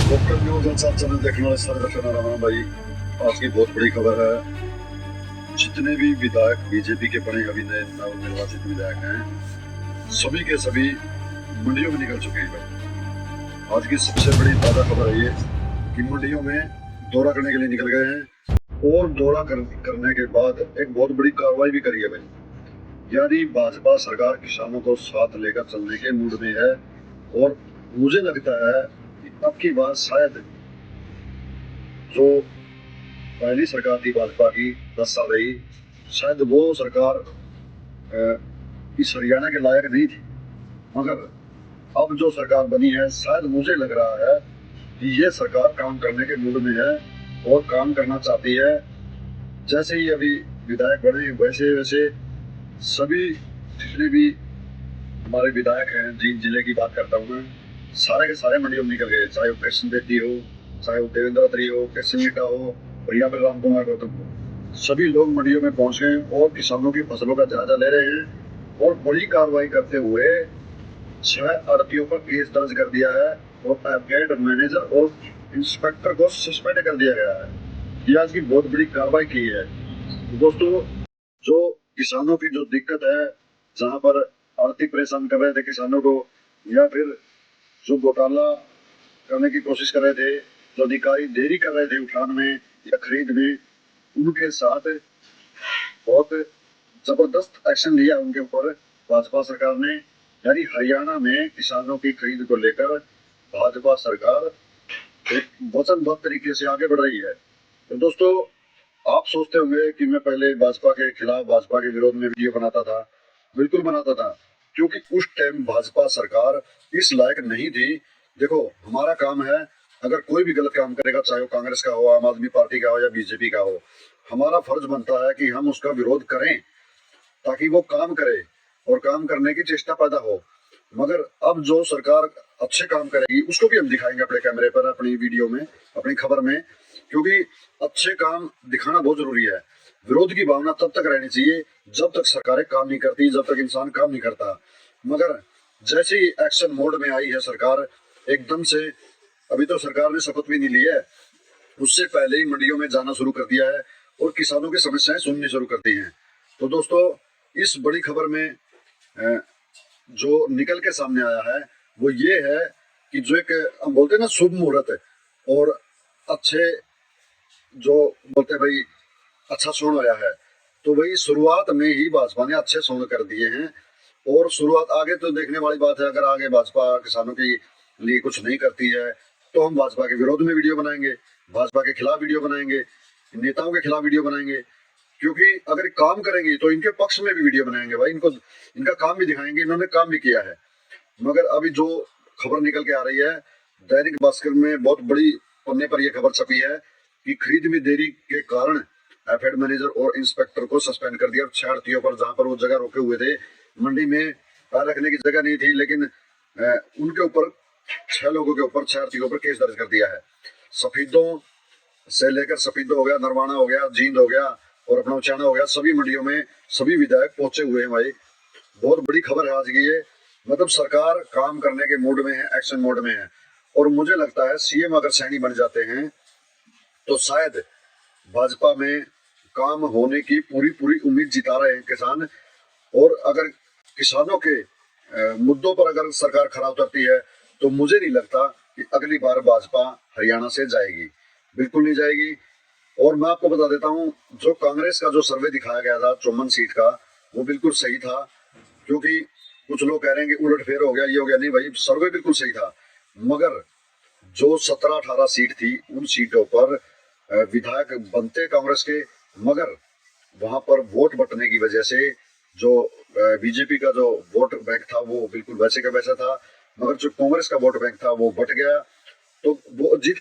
Doctor news और साथ channel देखने वाले सारे दर्शकों को राम भाई। आज की बहुत बड़ी खबर है। जितने भी विधायक बीजेपी के बने अभी नए नवनिर्वाचित विधायक हैं, सभी के सभी मंडियों में निकल चुके हैं भाई। आज की सबसे बड़ी ताजा खबर है ये कि मंडियों में दौरा करने के लिए निकल गए हैं और दौरा करने के बाद एक बहुत बड़ी कार्रवाई भी करी है भाई। यानी भाजपा सरकार किसानों को साथ लेकर चलने के मूड में है और मुझे लगता है अब की बात शायद जो पहली सरकार थी भाजपा की 10 साल रही, शायद वो सरकार इस हरियाणा के लायक नहीं थी। मगर अब जो सरकार बनी है, शायद मुझे लग रहा है कि ये सरकार काम करने के मूड में है और काम करना चाहती है। जैसे ही अभी विधायक बने वैसे वैसे सभी जितने भी हमारे विधायक हैं, जिन जिले की बात करता हूँ मैं, सारे के सारे मंडियों में निकल गए। चाहे वो कृष्ण रेड्डी हो, चाहे वो देवेंद्र अत्री हो, कृष्ण मीटा हो, या फिर राम कुमार गौतम हो, सभी लोग मंडियों में पहुंच गए और किसानों की फसलों का जायजा ले रहे हैं और बड़ी कार्रवाई करते हुए 6 आड़तियों पर केस दर्ज कर दिया है और एफआईआर मैनेजर और इंस्पेक्टर को सस्पेंड कर दिया गया है। ये आज की बहुत बड़ी कार्रवाई की है दोस्तों। जो किसानों की जो दिक्कत है, जहां पर आर्थिक परेशान कर रहे थे किसानों को, या फिर जो घोटाला करने की कोशिश कर रहे थे, जो अधिकारी देरी कर रहे थे उठान में या खरीद में, उनके साथ बहुत जबरदस्त एक्शन लिया उनके ऊपर भाजपा सरकार ने। यानी हरियाणा में किसानों की खरीद को लेकर भाजपा सरकार एक वचनबद्ध तरीके से आगे बढ़ रही है। तो दोस्तों, आप सोचते होंगे कि मैं पहले भाजपा के खिलाफ, भाजपा के विरोध में वीडियो बनाता था। बिल्कुल बनाता था, क्योंकि उस टाइम भाजपा सरकार इस लायक नहीं थी। देखो, हमारा काम है, अगर कोई भी गलत काम करेगा, चाहे वो कांग्रेस का हो, आम आदमी पार्टी का हो या बीजेपी का हो, हमारा फर्ज बनता है कि हम उसका विरोध करें ताकि वो काम करे और काम करने की चेष्टा पैदा हो। मगर अब जो सरकार अच्छे काम करेगी उसको भी हम दिखाएंगे अपने कैमरे पर, अपनी वीडियो में, अपनी खबर में, क्योंकि अच्छे काम दिखाना बहुत जरूरी है। विरोध की भावना तब तक रहनी चाहिए जब तक सरकारें काम नहीं करती, जब तक इंसान काम नहीं करता। मगर जैसे ही एक्शन मोड में आई है सरकार एकदम से, अभी तो सरकार ने शपथ भी नहीं ली है, उससे पहले ही मंडियों में जाना शुरू कर दिया है और किसानों की समस्याएं सुननी शुरू कर दी हैं। तो दोस्तों, इस बड़ी खबर में जो निकल के सामने आया है वो ये है कि जो एक हम बोलते हैं ना शुभ मुहूर्त और अच्छे, जो बोलते हैं भाई अच्छा सोन आया है, तो भाई शुरुआत में ही भाजपा ने अच्छे सोन कर दिए हैं। और शुरुआत आगे तो देखने वाली बात है, अगर आगे भाजपा किसानों के लिए कुछ नहीं करती है तो हम भाजपा के विरोध में वीडियो बनाएंगे, भाजपा के खिलाफ वीडियो बनाएंगे, नेताओं के खिलाफ वीडियो बनाएंगे। क्योंकि अगर काम करेंगे तो इनके पक्ष में भी वीडियो बनाएंगे भाई, इनको इनका काम भी दिखाएंगे, इन्होंने काम भी किया है। मगर अभी जो खबर निकल के आ रही है, दैनिक भास्कर में बहुत बड़ी पन्ने पर यह खबर छपी है कि खरीद में देरी के कारण एफआईआर मैनेजर और इंस्पेक्टर को सस्पेंड कर दिया। 6 आड़तियों पर, जहां पर वो जगह रोके हुए थे, मंडी में पैर रखने की जगह नहीं थी, लेकिन उनके ऊपर 6 लोगों के ऊपर, 6 आड़तियों पर केस दर्ज कर दिया है। सफेदों से लेकर सफेदों हो गया, नरवाना हो गया, जींद हो गया और अपना उचाना हो गया, सभी मंडियों में सभी विधायक पहुंचे हुए हैं भाई। बहुत बड़ी खबर है आज की ये। मतलब सरकार काम करने के मूड में है, एक्शन मोड में है। और मुझे लगता है सीएम अगर सैनी बन जाते हैं तो शायद भाजपा में काम होने की पूरी पूरी उम्मीद जिता रहे हैं किसान। और अगर किसानों के मुद्दों पर अगर सरकार खरा उतरती है तो मुझे नहीं लगता कि अगली बार भाजपा हरियाणा से जाएगी, बिल्कुल नहीं जाएगी। और मैं आपको बता देता हूं, जो कांग्रेस का जो सर्वे दिखाया गया था 54 सीट का, वो बिल्कुल सही था। क्योंकि कुछ लोग कह रहे हैं कि उलटफेर हो गया, ये हो गया, नहीं भाई, सर्वे बिल्कुल सही था। मगर जो 17-18 सीट थी, उन सीटों पर विधायक बनते कांग्रेस के, मगर वहां पर वोट बंटने की वजह से जो बीजेपी का जो वोट बैंक था वो बिल्कुल वैसे का वैसा था, मगर जो कांग्रेस का वोट बैंक था वो बट गया। तो वो जीत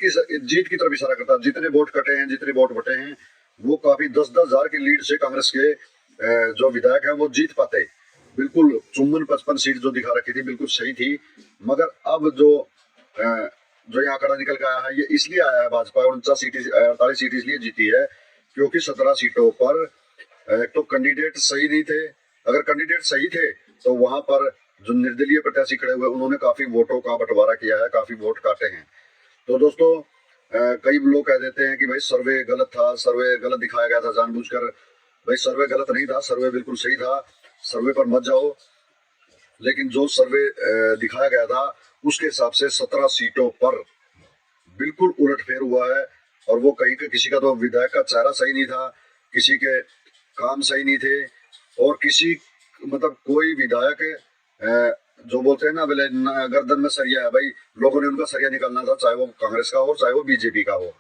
की तरफ इशारा करता है। जितने वोट कटे हैं, जितने वोट बटे हैं, वो काफी 10-10 हजार की लीड से कांग्रेस के जो विधायक हैं वो जीत पाते। बिल्कुल 54-55 सीट जो दिखा रखी थी बिल्कुल सही थी। मगर अब जो ये आंकड़ा निकल के आया है, ये इसलिए आया है, भाजपा 48 सीट इसलिए जीती है क्योंकि 17 सीटों पर एक तो कैंडिडेट सही नहीं थे। अगर कैंडिडेट सही थे तो वहां पर जो निर्दलीय प्रत्याशी खड़े हुए उन्होंने काफी वोटों का बंटवारा किया है, काफी वोट काटे हैं। तो दोस्तों कई लोग कह देते हैं कि भाई सर्वे गलत था, सर्वे गलत दिखाया गया था जानबूझकर। भाई सर्वे गलत नहीं था, सर्वे बिल्कुल सही था, सर्वे पर मत जाओ। लेकिन जो सर्वे दिखाया गया था उसके हिसाब से 17 सीटों पर बिल्कुल उलटफेर हुआ है। और वो कहीं का किसी का तो विधायक का चेहरा सही नहीं था, किसी के काम सही नहीं थे, और किसी मतलब कोई विधायक जो बोलते हैं ना बोले गर्दन में सरिया है, भाई लोगों ने उनका सरिया निकालना था, चाहे वो कांग्रेस का हो चाहे वो बीजेपी का हो।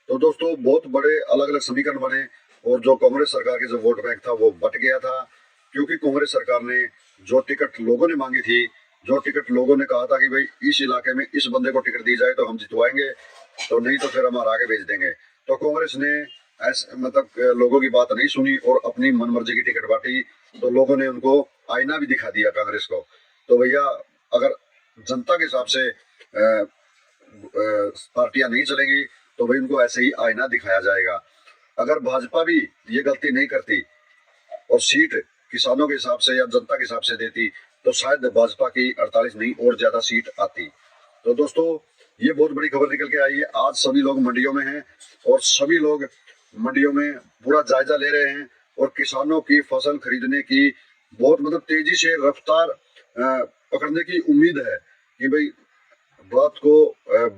तो दोस्तों बहुत बड़े अलग अलग समीकरण बने और जो कांग्रेस सरकार के जो वोट बैंक था वो बट गया था, क्योंकि कांग्रेस सरकार ने जो टिकट लोगों ने मांगी थी, जो टिकट लोगों ने कहा था कि भाई इस इलाके में इस बंदे को टिकट दी जाए तो हम जितवाएंगे, तो नहीं तो फिर हम हरा के भेज देंगे। तो कांग्रेस ने ऐसे मतलब लोगों की बात नहीं सुनी और अपनी मनमर्जी की टिकट बांटी। तो लोगों ने उनको आईना भी दिखा दिया कांग्रेस को। तो भैया अगर जनता के हिसाब से पार्टियां नहीं चलेंगी तो भाई उनको ऐसे ही आईना दिखाया जाएगा। अगर भाजपा भी ये गलती नहीं करती और सीट किसानों के हिसाब से या जनता के हिसाब से देती तो शायद भाजपा की 48 नहीं और ज्यादा सीट आती। तो दोस्तों ये बहुत बड़ी खबर निकल के आई है। आज सभी लोग मंडियों में हैं और सभी लोग मंडियों में पूरा जायजा ले रहे हैं और किसानों की फसल खरीदने की बहुत मतलब तेजी से रफ्तार पकड़ने की उम्मीद है कि भाई रात को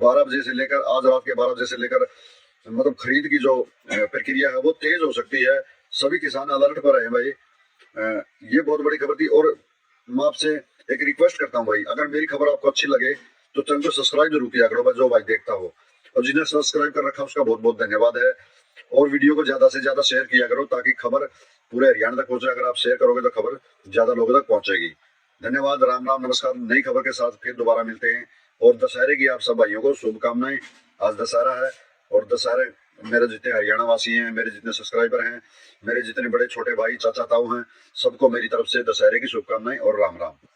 12 बजे से लेकर आज रात के 12 बजे से लेकर मतलब खरीद की जो प्रक्रिया है वो तेज हो सकती है। सभी किसान अलर्ट पर हैं भाई। ये बहुत बड़ी खबर थी और मैं आपसे एक रिक्वेस्ट करता हूँ भाई, अगर मेरी खबर आपको अच्छी लगे तो चैनल को सब्सक्राइब जरूर किया करो भाई, जो भाई देखता हो। और जिन्हें सब्सक्राइब कर रखा उसका बहुत बहुत धन्यवाद है। और वीडियो को ज्यादा से ज्यादा शेयर किया करो ताकि खबर पूरे हरियाणा तक पहुंचे। अगर आप शेयर करोगे तो खबर ज्यादा लोगों तक पहुंचेगी। धन्यवाद, राम राम, नमस्कार। नई खबर के साथ फिर दोबारा मिलते हैं और दशहरे की आप सब भाइयों को शुभकामनाएं। आज दशहरा है और दशहरे मेरे जितने हरियाणा वासी हैं, मेरे जितने सब्सक्राइबर हैं, मेरे जितने बड़े छोटे भाई चाचा ताऊ हैं, सबको मेरी तरफ से दशहरे की शुभकामनाएं और राम राम।